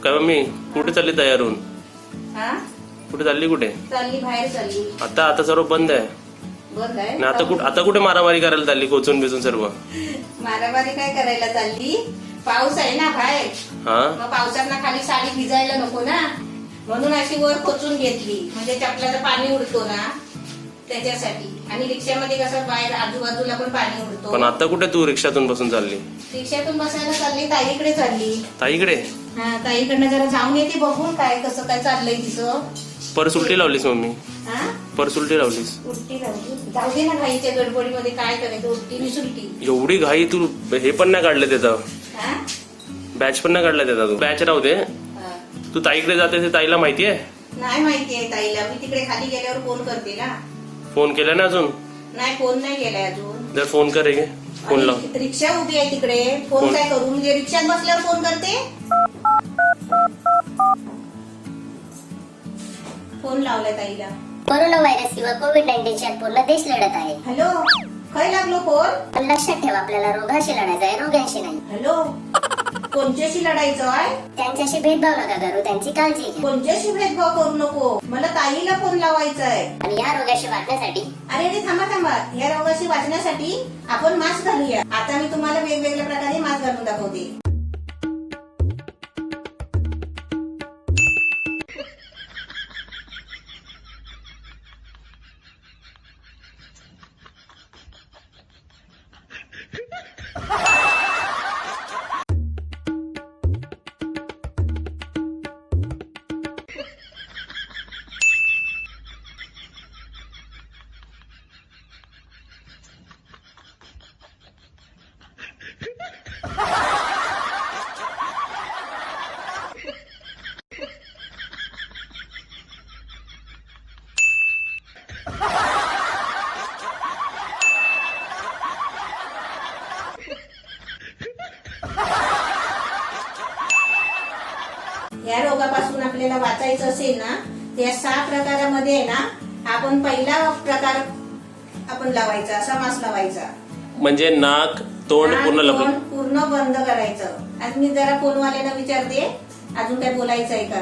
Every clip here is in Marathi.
काय मम्मी कुठे चालली तयार होऊन? हा कुठे चालली? कुठे चालली? बाहेर चालली. आता सर्व बंद आहे बंद आहे ना. आता कुठे मारामारी करायला चालली? कोचून बिचून सर्व मारामारी काय करायला चालली? पाऊस आहे ना बाहेर. हा मग पावसात ना खाली साडी भिजायला नको ना, म्हणून अशी वर खोचून घेतली, म्हणजे चपलाचं पाणी उडतो ना त्याच्यासाठी. आणि रिक्षामध्ये कसं बाहेर आजूबाजूला पण पाणी उडतो. पण आता कुठे तू रिक्षातून बसून चालली? रिक्षातून बसायला चालली, ताईकडे चालली. ताईकडे? हा, ताईकडनं जरा जाऊन येते, बघून काय कसं काय चाललंय तिचं. परस उलटी लावलीस मम्मी? हा, परस उलटी लावलीस? उलटी लावली. जाऊ दे ना, घाईच्या गडबडीमध्ये काय करायचं, उलटी नि सुलटी. एवढी घाई? तू हे पण नाही काढलं त्याचं, हा, बॅच पण नाही काढला त्याचा. तू बॅच राहू दे. हा. तू ताईकडे जाते ते ताईला माहितीये? नाही माहितीये ताईला. मी तिकडे खाली गेल्यावर फोन करते ना. फोन केला ना अजून? नाही, फोन नाही केलाय अजून. जर फोन करे गे फोन लाव. आणि रिक्षा उभी आहे तिकडे, फोन काय करू? म्हणजे रिक्षात बसल्यावर फोन करते. फोन लावलाय ताईला. कोरोना व्हायरस किंवा कोविड-19 पूर्ण देश लढत आहे. हॅलो, काय लागलो फोन? पण लक्षात ठेवा, आपल्याला रोगाशी लढायचं आहे, रोगांशी नाही. हॅलो, कोणत्याशी लढायचं आहे? त्यांच्याशी भेदभाव नका करू, त्यांची काळजी घ्या. कोणत्याशी भेदभाव करू नको. मला ताईला फोन लावायचा आहे. आणि या रोगाशी वाचण्यासाठी अरे थांबा, या रोगाशी वाचण्यासाठी आपण मास्क घालूया. आता मी तुम्हाला वेगवेगळ्या प्रकारे मास्क घालून दाखवते. या रोगापासून आपल्याला वाचायचं असेल ना, या 6 प्रकारामध्ये आहे ना, आपण पहिला प्रकार आपण लावायचा, असा मास्क लावायचा. म्हणजे नाक तोंड पूर्ण तोंड लपलं. पूर्ण बंद करायचं. आज मी जरा फोनवाल्याला विचारते, अजून काय बोलायचं आहे का.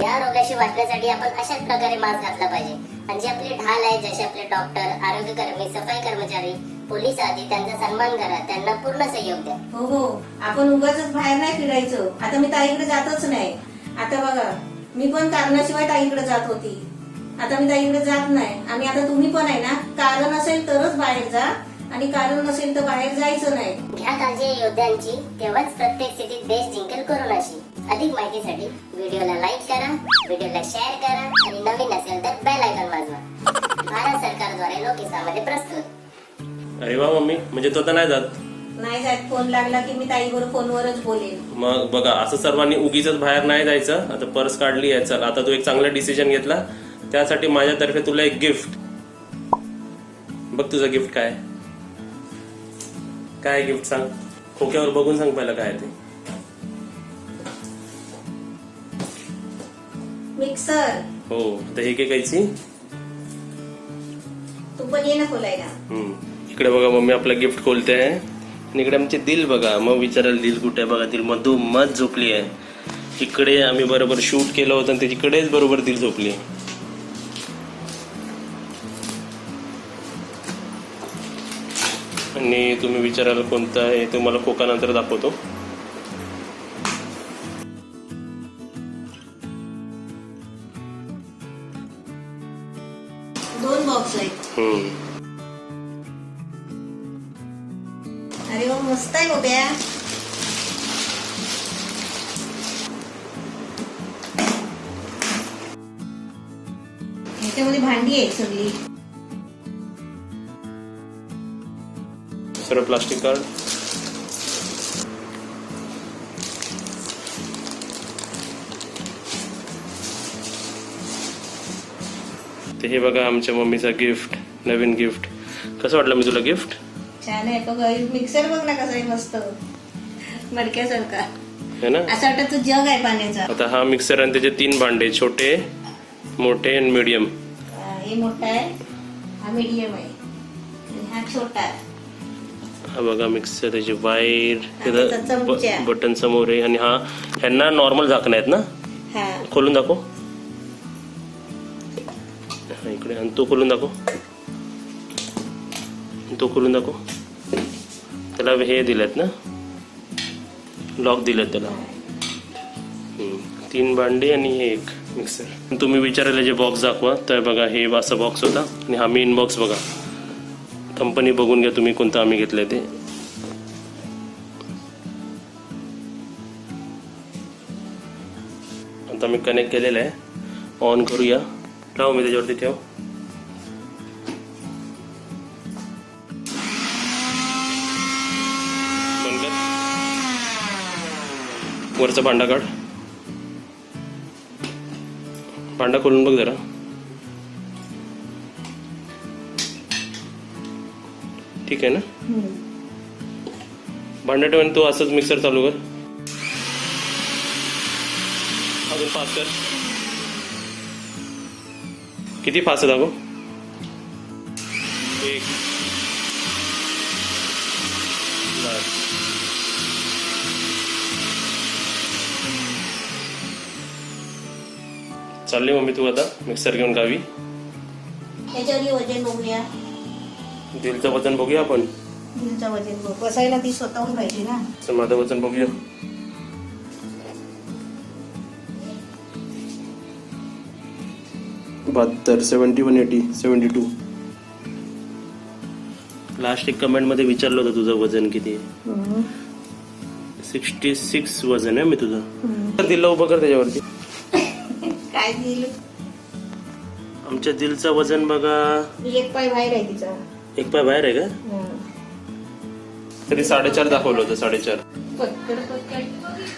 या रोगाशी वाचण्यासाठी आपण अशाच प्रकारे मास्क घातला पाहिजे. आणि जे आपले ढाल आहे, जसे आपले डॉक्टर, आरोग्य कर्मी, सफाई कर्मचारी, पोलीस आदी, त्यांचा सन्मान करा, त्यांना पूर्ण सहयोग द्या. हो, आपण उगाच बाहेर नाही फिरायचं. आता मी ताईकडे जातच नाही. आता बघा, मी पण कारणाशिवाय ताईकडे जात होती, आता मी ताईकडे जात नाही. आणि आता तुम्ही पण आहे ना, कारण असेल तरच बाहेर जा, आणि कारण नसेल तर बाहेर जायचं नाही. घ्या काळजी या योद्ध्यांची, तेव्हाच प्रत्येक स्थितीत देश जिंकेल कोरोनाशी. अधिक माहितीसाठी व्हिडिओला लाईक करा, व्हिडिओला शेअर करा, आणि नवीन असेल तर बेल आयकॉन वाजवा. भारत सरकारद्वारे लोकहितामध्ये प्रस्तुत. अरे वा मम्मी, म्हणजे तो तर नाही जात? नाही जात. फोन लागला की मी ताईबरोबर फोनवरच बोलेन. मग बघा, असं सर्वांनी उगीच बाहेर नाही जायचं. आता पर्स काढली आहे, चल आता तू एक चांगला डिसिजन घेतला, त्यासाठी माझ्यातर्फे तुला एक गिफ्ट. बघ तुझं गिफ्ट काय काय गिफ्ट सांग. खोक्यावर बघून सांग पहिलं काय ते. मिक्सर. हो, आता हे कायची? तू पण ये ना खोलायला. इकडे बघा मम्मी आपलं गिफ्ट खोलते आहे, आणि इकडे आमचे दिल बघा. मग विचारायला दिल कुठे? बघा, दिल मधोमध झोपली आहे. इकडे आम्ही बरोबर शूट केलं होतं, आणि तिकडेच बरोबर दिल झोपली. आणि तुम्ही विचारायला कोणतं आहे, तुम्हाला खोका नंतर दाखवतो. दोन बॉक्स आहेत. अरे वा, मस्त आहे गोप्या. ह्याच्यामध्ये भांडी आहेत सगळी. सर्व प्लास्टिक कार्ड. ते हे बघा आमच्या मम्मीचा गिफ्ट, नवीन गिफ्ट. कसं वाटलं मी तुला गिफ्ट? छान आहे. तो मिक्सर बघ ना कसा आहे, मस्त मडक्यासारखा है ना. असं वाटत तो जग आहे पाण्याचा. आता हा मिक्सर आणि त्याचे 3 भांडे, छोटे, मोठे आणि मीडियम. हे मोठा आहे, हा मीडियम आहे, आणि हा छोटा आहे. हा बघा मिक्सर, त्याची वायर, त्याचा चमचा. बटन समोर आहे. आणि हा ह्यांना नॉर्मल झाकण आहेत ना, हा खोलून दाखव. हा, इकडे. आणि तो खोलून दाखव, तो खोलून दाखव. त्याला हे दिलेत ना, लॉक दिलेत त्याला. 3 भांडी आणि हे एक मिक्सर. तुम्ही विचारायला जे बॉक्स दाखवा, तर बघा हे असा बॉक्स होता. आणि हा मेन बॉक्स बघा. कंपनी बघून घ्या तुम्ही कोणतं आम्ही घेतलंय ते. आता मी कनेक्ट केलेलं आहे. ऑन करूया. लाव, मी त्याच्यावरती ठेव. बंद कर. वरचा भांडा काढ. भांडा खोलून बघ जरा. ठीक आहे ना. भांडा ठेवून तू असंच मिक्सर चालू कर. अजून फास्ट कर. किती फास्ट आहे दाखव. 1 बस. चालली मम्मी तू आता मिक्सर घेऊन गावी. त्याच्यावर वजन बघूया. दिलचं वजन बघूया आपण. दिलचं वजन बघ. बसायला ती स्वतःहून पाहिजे ना. तर माझं वजन बघूया. 72, 71, 80, 72. लास्ट एक कमेंट मध्ये विचारलं होतं तुझं वजन किती आहे. 66 वजन आहे मी तुझं. दिलं उभं कर त्याच्यावरती. काय दिल. आमच्या दिलचं वजन बघा. एक पाय बाहेर आहे तिचा. एक पाय बाहेर आहे का. तरी 4.5 दाखवलं होतं. 4.5. पक्कड पक्कड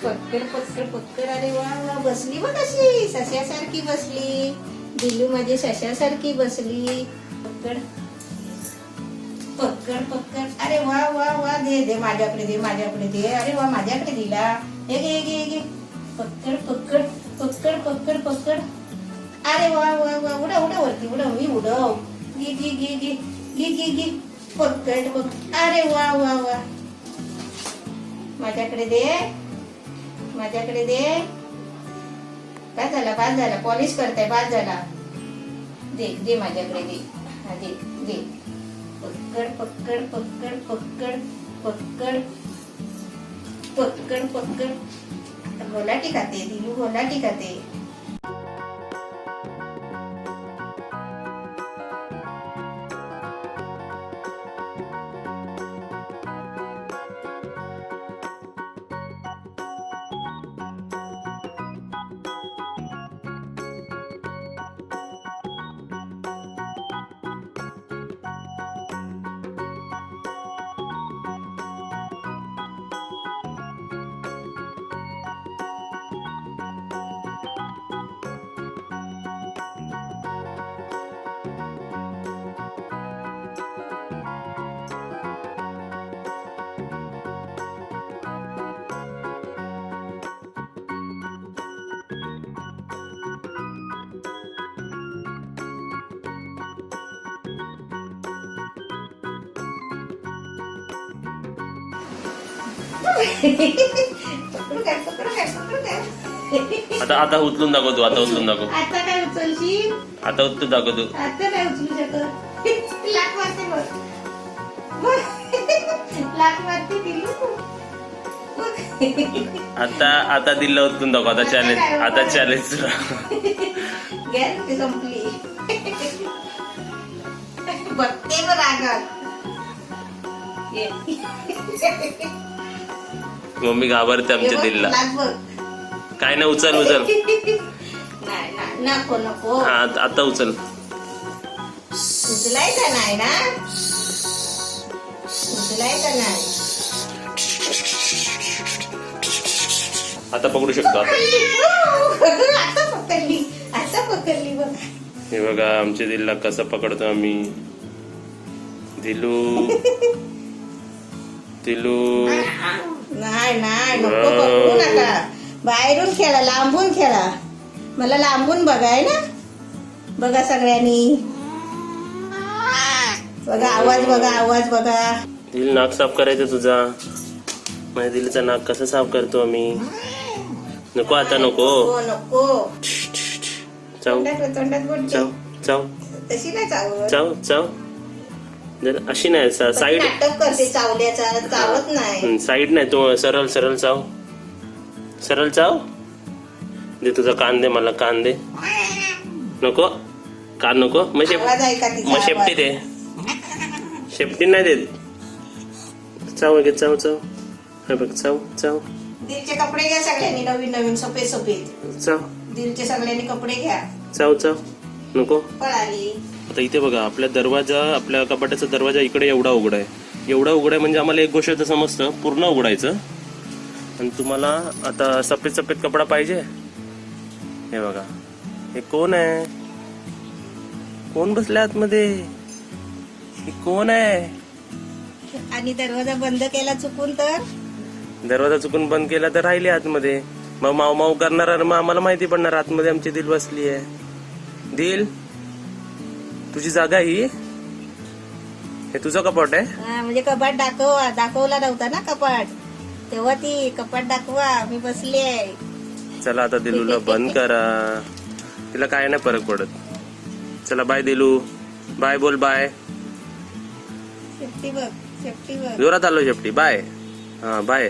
पक्कड पक्कड पक्कड. अरे वा वा. बसली बघ कशी सश्यासारखी बसली. दिलू माझी सश्यासारखी बसली. पक्कड पक्कड पक्कड. अरे वा वा वा. दे दे माझ्याकडे दे. माझ्याकडे दे. अरे वा माझ्याकडे दिला. हे घे घे घे. पक्कड पक्कड पक्कड पक्कड पक्कड. अरे वा वा वा. उडव उडव वरती उडव. मी उडव. घे घे घे घे घे घे घे. पक्कड पक्कड. अरे वा वा वा. माझ्याकडे दे. माझ्याकडे दे. काय झाला. बाद झाला. पॉलिश करताय. बाद झाला. दे दे माझ्याकडे दे. हा दे दे. पक्कड पक्कड पक्कड पक्कड पक्कड पक्कड पक्कड. गोलाटी खाते दिलू. गोलाटी खाते. आता आता उचलून दाखव तू. आता उचलून दाखव. आता काय उचलशील. आता उचलून दाखव तू. आता काय उचलू शकत. लाख मारते बघ. लाख मारते दिलू. आता आता दिलं उचलून दाखव. आता चॅलेंज. आता चॅलेंज. गॅरंटी संपली. बघते बघ रागात. मम्मी घाबरते आमच्या दिलला. काय नाही. उचल उचल. नाही नको नको. हा आता उचल. उचलायचं नाही ना. उचलायचं नाही. आता पकडू शकतो. आता आता पकडली. आता पकडली बघ. हे बघा आमच्या दिलला कसं पकडतो आम्ही. दिलू दिलू. नाही नाही नको पकडू नका. बाहेरून खेळा. लांबून खेळा. मला लांबून बघाय ना. बघा सगळ्यांनी. बघा आवाज. बघा आवाज. बघा दिल नाक साफ करायचं तुझा. माझ्या दिलचा नाक कसं साफ करतो आम्ही. नको आता नको. नको चाव तोंडात बोट चाव चाव तशी नाही चावत. चाव चाव. जर अशी नाही साईड नाटक करते चावल्याचा, चावत नाही. साईड नाही तो सरळ सरळ चाव. सरळ चाव. दे तुझा कान दे मला. कान दे. नको कान नको. मग आवाज ऐका तिचा मग शेपटी आवाज. दे. शेपटी नाही देत. चाव घे चाव चाव. हे बघ चाव चाव दिलचे कपडे घ्या सगळ्यांनी, नवीन नवीन सफेद सफेद. चाव दिलचे सगळ्यांनी कपडे घ्या. चाव चाव. नको. पळाली. आता इथे बघा आपल्या दरवाजा, आपल्या कपाटाचा दरवाजा इकडे एवढा उघडा आहे. एवढा उघडा आहे म्हणजे आम्हाला एक गोष्ट तर समजतं, पूर्ण उघडायचं. आणि तुम्हाला आता सफेद सफेद कपडा पाहिजे. हे बघा हे कोण आहे. कोण बसले आतमध्ये. हे कोण आहे. आणि दरवाजा बंद केला चुकून तर दरवाजा चुकून बंद केला तर राहिले आतमध्ये. मग माव माव करणार आणि मग आम्हाला माहिती पडणार आतमध्ये आमची दिल बसली आहे. दिल तुझी जागा ही. हे तुझं कपाट आहे. हा, म्हणजे कपाट दाखवला नव्हता ना कपाट, तेव्हा ती कपाट दाखवा मी बसली आहे. चला आता दिलूला बंद करा. तिला काय नाही फरक पडत. चला बाय दिलू. बाय बोल बाय. शेपटी बघ, शेपटी बघ. जोरात आलो शेपटी. बाय. हा बाय.